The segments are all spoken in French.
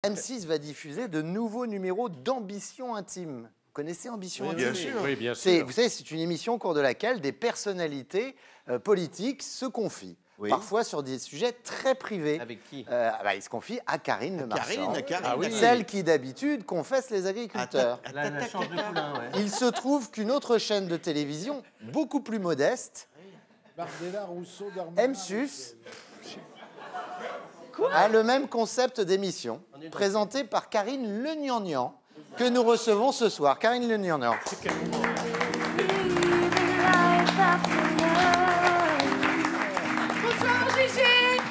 M6 va diffuser de nouveaux numéros d'Ambition Intime. Vous connaissez Ambition Intime? Bien sûr. Oui, bien sûr. Vous savez, c'est une émission au cours de laquelle des personnalités politiques se confient. Oui. Parfois sur des sujets très privés. Avec qui? Il se confie à Karine Le Marchand, Karine. celle qui d'habitude confesse les agriculteurs. La chance de poulain, ouais. Il se trouve qu'une autre chaîne de télévision, beaucoup plus modeste, M6, a le même concept d'émission, présenté par Karine Le Gnangnan, que nous recevons ce soir. Karine Le Gnangnan.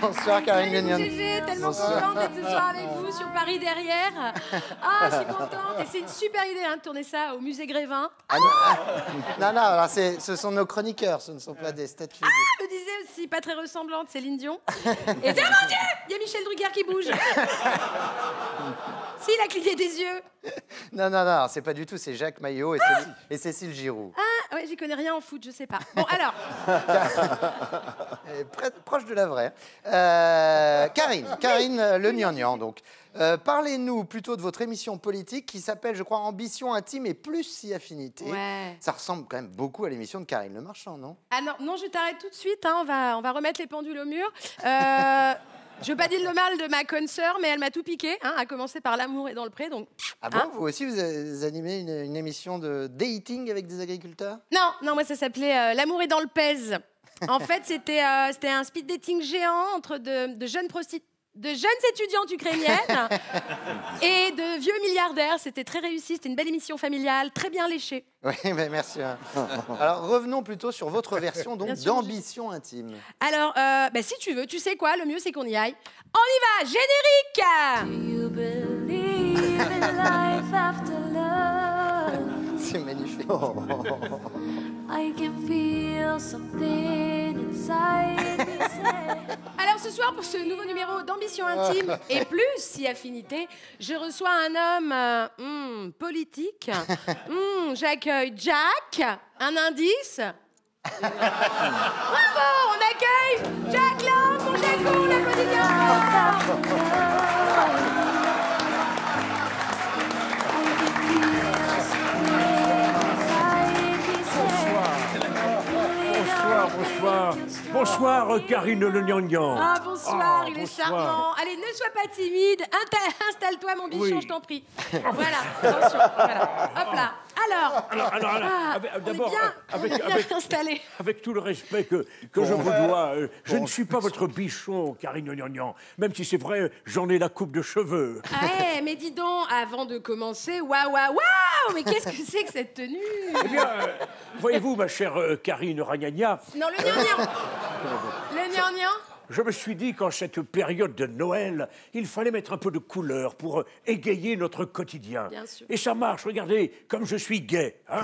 Bonsoir Karine Le Gnangnan. GG, tellement contente d'être ce soir avec vous sur Paris derrière. Ah, je suis contente. Et c'est une super idée de tourner ça au musée Grévin. Non, alors ce sont nos chroniqueurs, ce ne sont pas des statues. Je me disais aussi, pas très ressemblante, Céline Dion. Et c'est mon Dieu, il y a Michel Drucker qui bouge. Si, il a cligné des yeux. Non, c'est pas du tout, c'est Jacques Maillot et Cécile Giroud. Ah, ouais, j'y connais rien en foot, je sais pas. Bon, alors. Proche de la vraie. Karine Le Gnangnan, donc. Parlez-nous plutôt de votre émission politique qui s'appelle, je crois, Ambition Intime et plus si affinité. Ouais. Ça ressemble quand même beaucoup à l'émission de Karine Le Marchand, non? Ah non, je t'arrête tout de suite, hein, on va remettre les pendules au mur. Je veux pas dire le mal de ma consoeur, mais elle m'a tout piqué, hein, à commencer par L'amour est dans le pré, donc... Ah bon, vous aussi, vous animez une émission de dating avec des agriculteurs? Non, moi ça s'appelait L'amour est dans le pèse. En fait, c'était un speed dating géant entre de jeunes étudiantes ukrainiennes et de vieux milliardaires. C'était très réussi, c'était une belle émission familiale, très bien léchée. Oui, ben merci. Alors, revenons plutôt sur votre version d'Ambition Intime. Alors, si tu veux, tu sais quoi, le mieux c'est qu'on y aille. On y va, générique! C'est magnifique. Alors ce soir, pour ce nouveau numéro d'Ambition Intime et plus si affinité, je reçois un homme politique. J'accueille Jack. Un indice. Bravo, on accueille Jack Lang pour Jacko, la Bonsoir, Karine Le Gnangnan. Ah, bonsoir, il est charmant. Allez, ne sois pas timide. Installe-toi, mon bichon, Oui. je t'en prie. Voilà, attention. Voilà. Hop là. Alors, d'abord, installé. avec tout le respect que je vous dois, je ne suis pas votre bichon, Karine Le Gnangnan. Même si c'est vrai, j'en ai la coupe de cheveux. Ah, hey, mais dis donc, avant de commencer, waouh, mais qu'est-ce que c'est que cette tenue? Eh bien, voyez-vous, ma chère Karine Ragnagna... Non, le gnangnan. Le gnangnan. Je me suis dit qu'en cette période de Noël, il fallait mettre un peu de couleur pour égayer notre quotidien. Bien sûr. Et ça marche, regardez, comme je suis gai. Hein.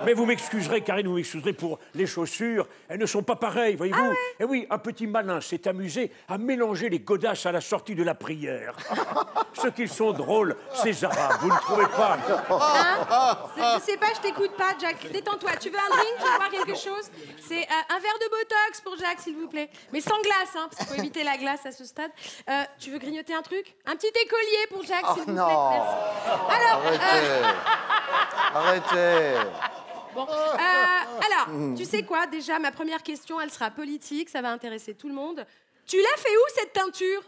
mais vous m'excuserez, Karine, vous m'excuserez pour les chaussures. Elles ne sont pas pareilles, voyez-vous. Ah ouais. Et oui, un petit malin s'est amusé à mélanger les godasses à la sortie de la prière. Ce qu'ils sont drôles, ces Arabes, vous ne trouvez pas? Hein? Je sais pas, je t'écoute pas, Jack. Détends-toi. Tu veux un drink? Tu veux boire quelque chose? C'est un verre de Botox pour Jack, s'il vous plaît. Mais sans glace, hein, parce qu'il faut éviter la glace à ce stade. Tu veux grignoter un truc? Un petit écolier pour Jack, s'il vous plaît. Merci. Alors, Arrêtez. Bon, alors, tu sais quoi? Déjà, ma première question, elle sera politique, ça va intéresser tout le monde. Tu l'as fait où, cette teinture?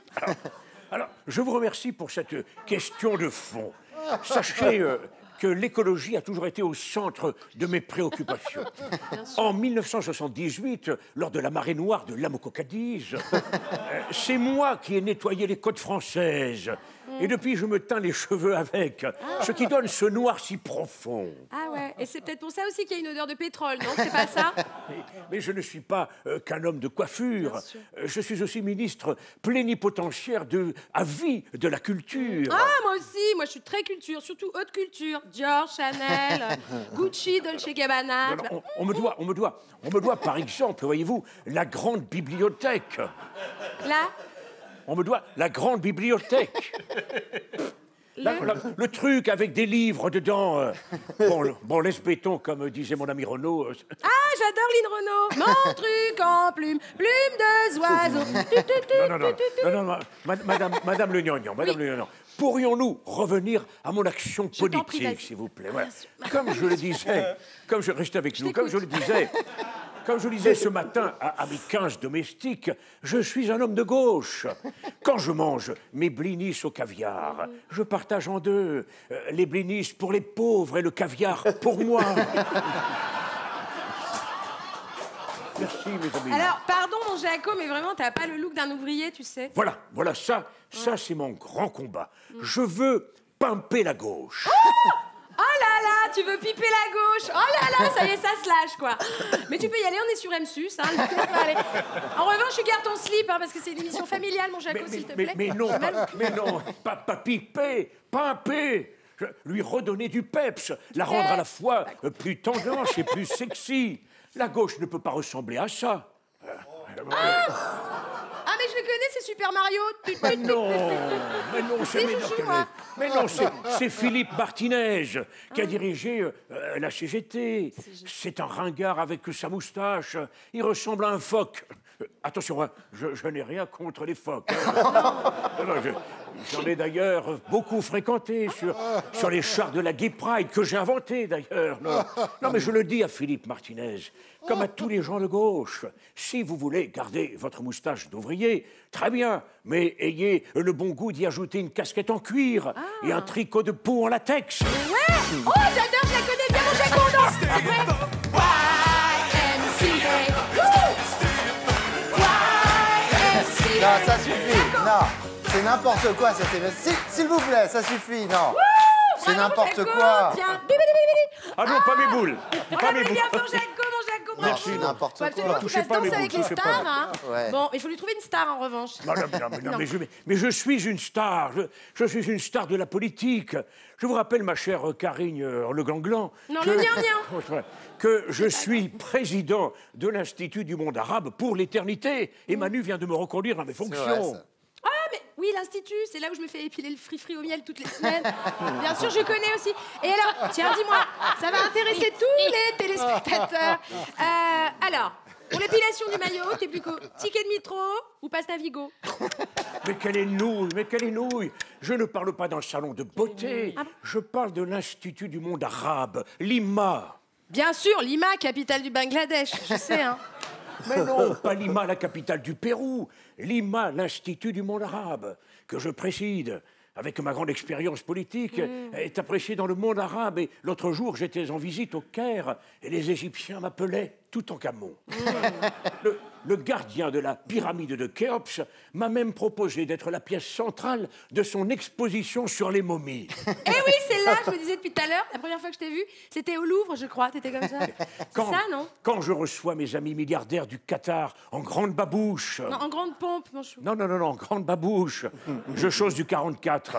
Alors, je vous remercie pour cette question de fond. Sachez que l'écologie a toujours été au centre de mes préoccupations. En 1978, lors de la marée noire de l'Amococadiz, c'est moi qui ai nettoyé les côtes françaises. Et depuis, je me teins les cheveux avec, ce qui donne ce noir si profond. Ah ouais, et c'est peut-être pour ça aussi qu'il y a une odeur de pétrole, non? C'est pas ça? Mais je ne suis pas qu'un homme de coiffure. Je suis aussi ministre plénipotentiaire à vie de la culture. Ah, moi aussi, moi je suis très culture, surtout haute culture. Dior, Chanel, Gucci, Dolce Gabbana. Non, on me doit, par exemple, voyez-vous, la grande bibliothèque. Là? On me doit la grande bibliothèque. Le truc avec des livres dedans. Bon, laisse béton, comme disait mon ami Renaud. Ah, j'adore Lynn Renaud. Mon truc en plume, plume de oiseau. Non, Madame Le Gnangnan, Madame Le Gnangnan, pourrions-nous revenir à mon action politique, s'il vous plaît? Voilà. Comme je le disais, restez avec nous, comme je le disais ce matin à mes 15 domestiques, je suis un homme de gauche. Quand je mange mes blinis au caviar, je partage en deux. Les blinis pour les pauvres et le caviar pour moi. Merci, mes amis. Alors, pardon, mon Jaco, mais vraiment, t'as pas le look d'un ouvrier, tu sais. Voilà, ça c'est mon grand combat. Je veux pimper la gauche. Oh là là, tu veux piper la gauche. Oh là là, ça y est, ça se lâche, quoi. Mais tu peux y aller, on est sur M6, hein. Allez. En revanche, tu gardes ton slip, hein, parce que c'est une émission familiale, mon Jaco, s'il te plaît. Mais non, pas piper, pimper. Lui redonner du peps, la rendre à la fois plus tendance et plus sexy. La gauche ne peut pas ressembler à ça. Ah, mais je le connais, c'est Super Mario. Mais non, c'est Philippe Martinez qui a dirigé la CGT. C'est un ringard avec sa moustache. Il ressemble à un phoque. Attention, hein, je n'ai rien contre les phoques. J'en ai d'ailleurs beaucoup fréquenté sur les chars de la Gay Pride, que j'ai inventé d'ailleurs. Non, mais je le dis à Philippe Martinez, comme à tous les gens de gauche, si vous voulez garder votre moustache d'ouvrier, très bien, mais ayez le bon goût d'y ajouter une casquette en cuir et un tricot de peau en latex. Ouais. Oh, j'adore, je la connais bien, mon Jaco. Non, ça suffit. Non, c'est n'importe quoi cette émission. S'il vous plaît, ça suffit. Non, c'est n'importe quoi. Tiens. Ah non, pas mes boules. Pas mes boules. Bien pour Jaco, mon Jaco. Non, c'est n'importe quoi. Absolument, tu fasses danser avec les stars, hein. Ouais. Bon, il faut lui trouver une star, en revanche. Non, mais je suis une star. Je suis une star de la politique. Je vous rappelle, ma chère Karine Le Ganglan, que je suis président de l'Institut du monde arabe pour l'éternité. Et Manu vient de me reconduire à mes fonctions. Ah, mais oui, l'Institut, c'est là où je me fais épiler le free-free au miel toutes les semaines. Bien sûr, je connais aussi. Et alors, tiens, dis-moi, ça va intéresser tous les téléspectateurs. Alors, pour l'épilation du maillot, t'es plus qu'au ticket de métro ou passe Navigo? Mais quelle est nouille. Je ne parle pas d'un salon de beauté. Je parle de l'Institut du monde arabe, Lima. Bien sûr, Lima, capitale du Bangladesh, je sais, hein. Mais non, pas Lima, la capitale du Pérou. Lima, l'Institut du monde arabe, que je préside. Avec ma grande expérience politique, est apprécié dans le monde arabe. Et l'autre jour, j'étais en visite au Caire et les Égyptiens m'appelaient Toutankhamon. Le gardien de la pyramide de Khéops m'a même proposé d'être la pièce centrale de son exposition sur les momies. Eh oui, c'est là, je me disais depuis tout à l'heure, la première fois que je t'ai vu, c'était au Louvre, je crois, t'étais comme ça. C'est ça, non? Quand je reçois mes amis milliardaires du Qatar en grande babouche... Non, en grande pompe, mon chou. Non, en grande babouche. Je chose du 44.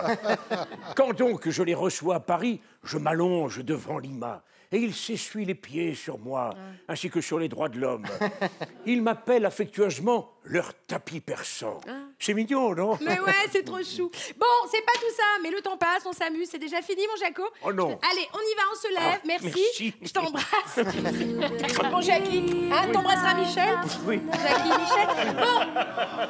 Quand donc je les reçois à Paris, je m'allonge devant Lima. Et ils s'essuient les pieds sur moi, ainsi que sur les droits de l'homme. Ils m'appellent affectueusement leur tapis persan. C'est mignon, non? Mais ouais, c'est trop chou. Bon, c'est pas tout ça, mais le temps passe, on s'amuse, c'est déjà fini, mon Jaco? Oh non. Allez, on y va, on se lève, merci. Je t'embrasse. Bon, Jackie, hein, t'embrasseras Michel? Oui. Jackie, Michel. Bon,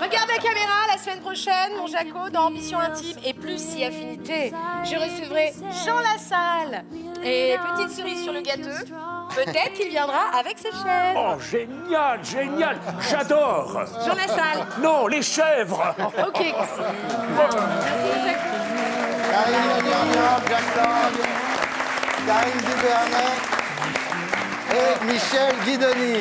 regarde la caméra, la semaine prochaine, mon Jaco, dans Ambition Intime et Plus si Affinité, je recevrai Jean Lassalle. Et petite cerise sur le gâteau, peut-être qu'il viendra avec ses chèvres. Oh, génial, j'adore. Jean Lassalle. Non, les chèvres. Ok. Merci, Jaco. Karine Le Gnangnan, Jack Lang, Karine Dubernet et Michel Guidoni.